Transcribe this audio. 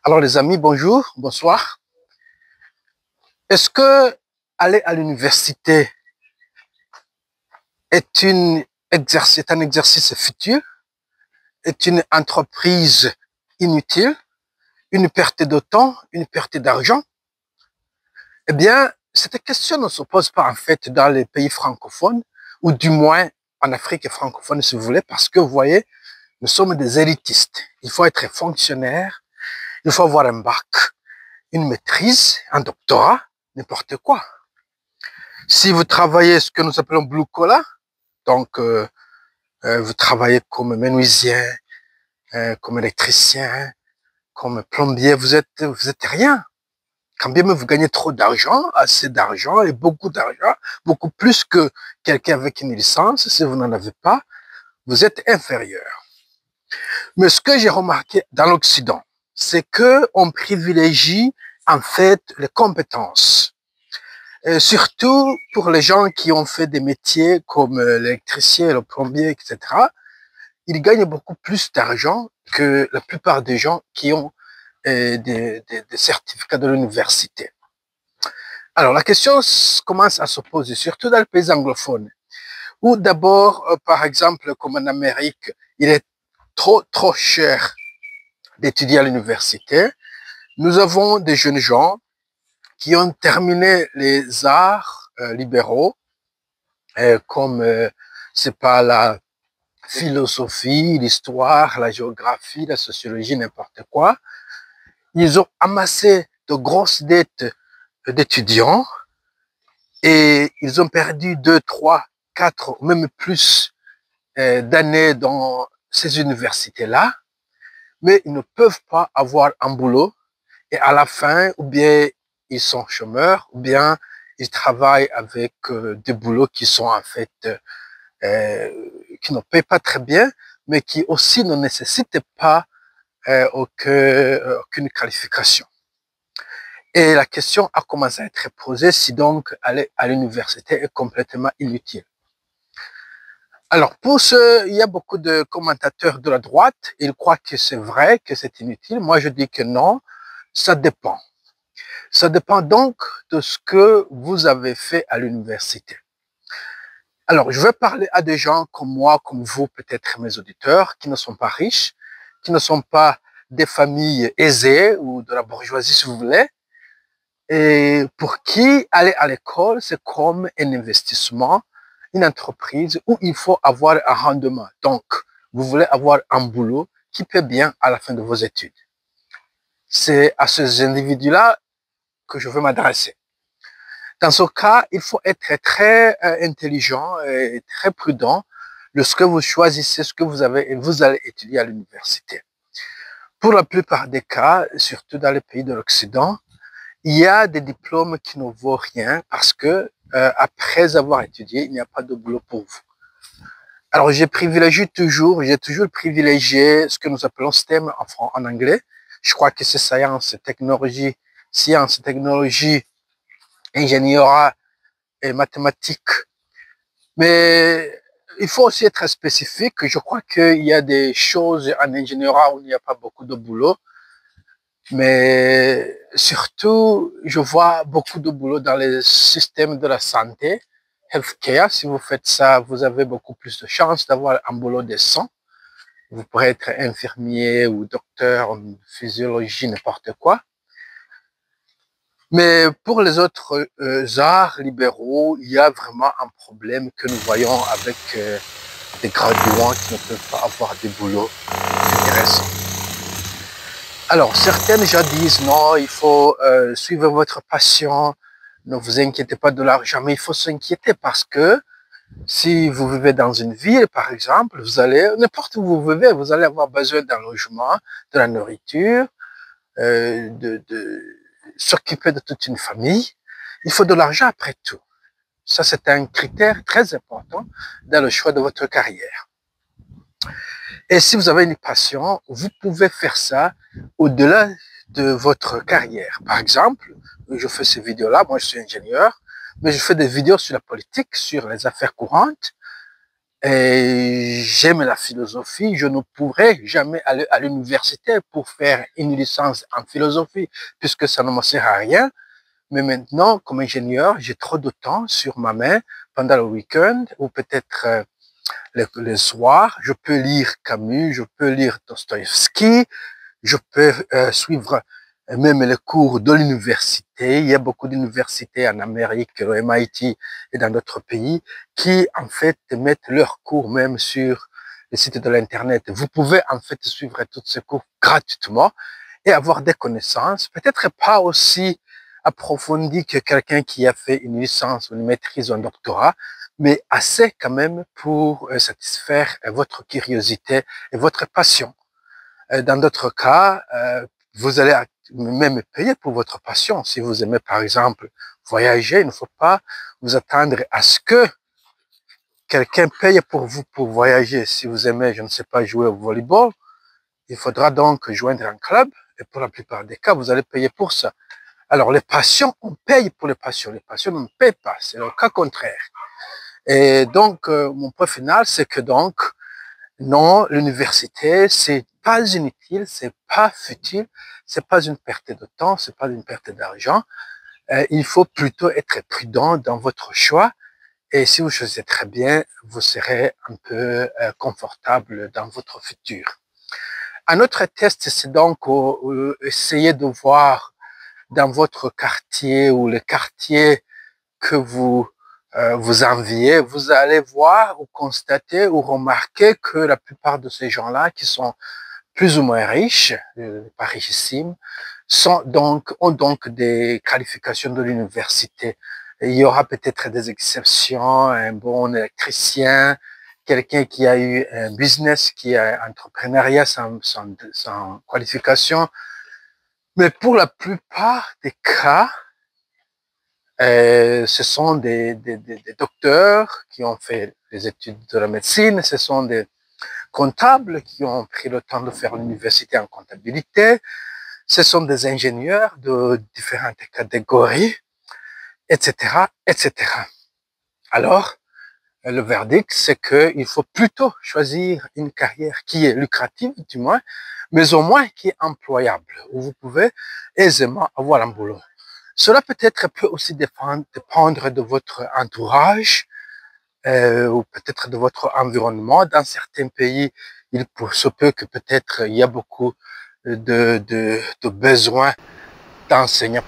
Alors les amis, bonjour, bonsoir. Est-ce que aller à l'université est un exercice futile, est une entreprise inutile, une perte de temps, une perte d'argent? Eh bien, cette question ne se pose pas en fait dans les pays francophones, ou du moins en Afrique francophone si vous voulez, parce que vous voyez, nous sommes des élitistes. Il faut être fonctionnaire, il faut avoir un bac, une maîtrise, un doctorat, n'importe quoi. Si vous travaillez ce que nous appelons blue collar, donc vous travaillez comme menuisier, comme électricien, comme plombier, vous êtes rien. Quand bien même vous gagnez trop d'argent, assez d'argent et beaucoup d'argent, beaucoup plus que quelqu'un avec une licence, si vous n'en avez pas, vous êtes inférieur. Mais ce que j'ai remarqué dans l'Occident, c'est que on privilégie en fait les compétences. Surtout pour les gens qui ont fait des métiers comme l'électricien, le plombier, etc. Ils gagnent beaucoup plus d'argent que la plupart des gens qui ont des certificats de l'université. Alors la question commence à se poser, surtout dans les pays anglophones, où d'abord, par exemple, comme en Amérique, il est trop cher d'étudier à l'université. Nous avons des jeunes gens qui ont terminé les arts libéraux, comme c'est pas la philosophie, l'histoire, la géographie, la sociologie, n'importe quoi. Ils ont amassé de grosses dettes d'étudiants et ils ont perdu 2, 3, 4, même plus d'années dans ces universités-là, mais ils ne peuvent pas avoir un boulot et à la fin, ou bien ils sont chômeurs, ou bien ils travaillent avec des boulots qui sont en fait qui ne payent pas très bien, mais qui aussi ne nécessitent pas aucune qualification. Et la question a commencé à être posée si donc aller à l'université est complètement inutile. Alors, il y a beaucoup de commentateurs de la droite, ils croient que c'est vrai, que c'est inutile. Moi, je dis que non, ça dépend. Ça dépend donc de ce que vous avez fait à l'université. Alors, je vais parler à des gens comme moi, comme vous, peut-être mes auditeurs, qui ne sont pas riches, qui ne sont pas des familles aisées ou de la bourgeoisie, si vous voulez, et pour qui aller à l'école, c'est comme un investissement, une entreprise où il faut avoir un rendement. Donc, vous voulez avoir un boulot qui paie bien à la fin de vos études. C'est à ces individus-là que je veux m'adresser. Dans ce cas, il faut être très intelligent et très prudent lorsque vous choisissez ce que vous allez étudier à l'université. Pour la plupart des cas, surtout dans les pays de l'Occident, il y a des diplômes qui ne vaut rien parce que après avoir étudié, il n'y a pas de boulot pour vous. Alors j'ai toujours privilégié ce que nous appelons STEM en anglais. Je crois que c'est science, technologie, ingénierie et mathématiques. Mais il faut aussi être spécifique. Je crois qu'il y a des choses en ingénierie où il n'y a pas beaucoup de boulot. Mais surtout, je vois beaucoup de boulot dans les systèmes de la santé, healthcare. Si vous faites ça, vous avez beaucoup plus de chances d'avoir un boulot décent. Vous pourrez être infirmier ou docteur en physiologie, n'importe quoi. Mais pour les autres arts libéraux, il y a vraiment un problème que nous voyons avec des graduants qui ne peuvent pas avoir des boulots intéressants. Alors, certaines gens disent non, il faut suivre votre passion, ne vous inquiétez pas de l'argent, mais il faut s'inquiéter parce que si vous vivez dans une ville, par exemple, n'importe où vous vivez, vous allez avoir besoin d'un logement, de la nourriture, de s'occuper de toute une famille. Il faut de l'argent après tout. Ça, c'est un critère très important dans le choix de votre carrière. Et si vous avez une passion, vous pouvez faire ça au-delà de votre carrière. Par exemple, je fais ces vidéos-là, moi je suis ingénieur, mais je fais des vidéos sur la politique, sur les affaires courantes. Et j'aime la philosophie, je ne pourrais jamais aller à l'université pour faire une licence en philosophie, puisque ça ne me sert à rien. Mais maintenant, comme ingénieur, j'ai trop de temps sur ma main pendant le week-end ou peut-être le soir. Je peux lire Camus, je peux lire Dostoïevski, je peux suivre même les cours de l'université. Il y a beaucoup d'universités en Amérique, au MIT et dans d'autres pays, qui en fait mettent leurs cours même sur le site de l'Internet. Vous pouvez en fait suivre tous ces cours gratuitement et avoir des connaissances, peut-être pas aussi approfondies que quelqu'un qui a fait une licence, une maîtrise ou un doctorat, mais assez quand même pour satisfaire votre curiosité et votre passion. Dans d'autres cas, vous allez même payer pour votre passion. Si vous aimez, par exemple, voyager, il ne faut pas vous attendre à ce que quelqu'un paye pour vous pour voyager. Si vous aimez, je ne sais pas, jouer au volleyball, il faudra donc joindre un club et pour la plupart des cas, vous allez payer pour ça. Alors, les passions, on paye pour les passions. Les passions, on ne paye pas. C'est le cas contraire. Et donc, mon point final, c'est que donc, non, l'université, c'est pas inutile, c'est pas futile, c'est pas une perte de temps, c'est pas une perte d'argent. Il faut plutôt être prudent dans votre choix. Et si vous choisissez très bien, vous serez un peu confortable dans votre futur. Un autre test, c'est donc essayer de voir dans votre quartier ou le quartier que vous enviez, vous allez voir ou constater ou remarquer que la plupart de ces gens-là qui sont plus ou moins riches, pas richissimes, ont donc des qualifications de l'université. Il y aura peut-être des exceptions, un bon électricien, quelqu'un qui a eu un business, qui a un entrepreneuriat sans qualification. Mais pour la plupart des cas, ce sont des docteurs qui ont fait les études de la médecine, ce sont des comptables qui ont pris le temps de faire l'université en comptabilité, ce sont des ingénieurs de différentes catégories, etc., etc. Alors, le verdict, c'est qu'il faut plutôt choisir une carrière qui est lucrative, du moins, mais au moins qui est employable, où vous pouvez aisément avoir un boulot. Cela peut-être peut aussi dépendre de votre entourage ou peut-être de votre environnement. Dans certains pays, il se peut que peut-être il y a beaucoup de besoins d'enseignants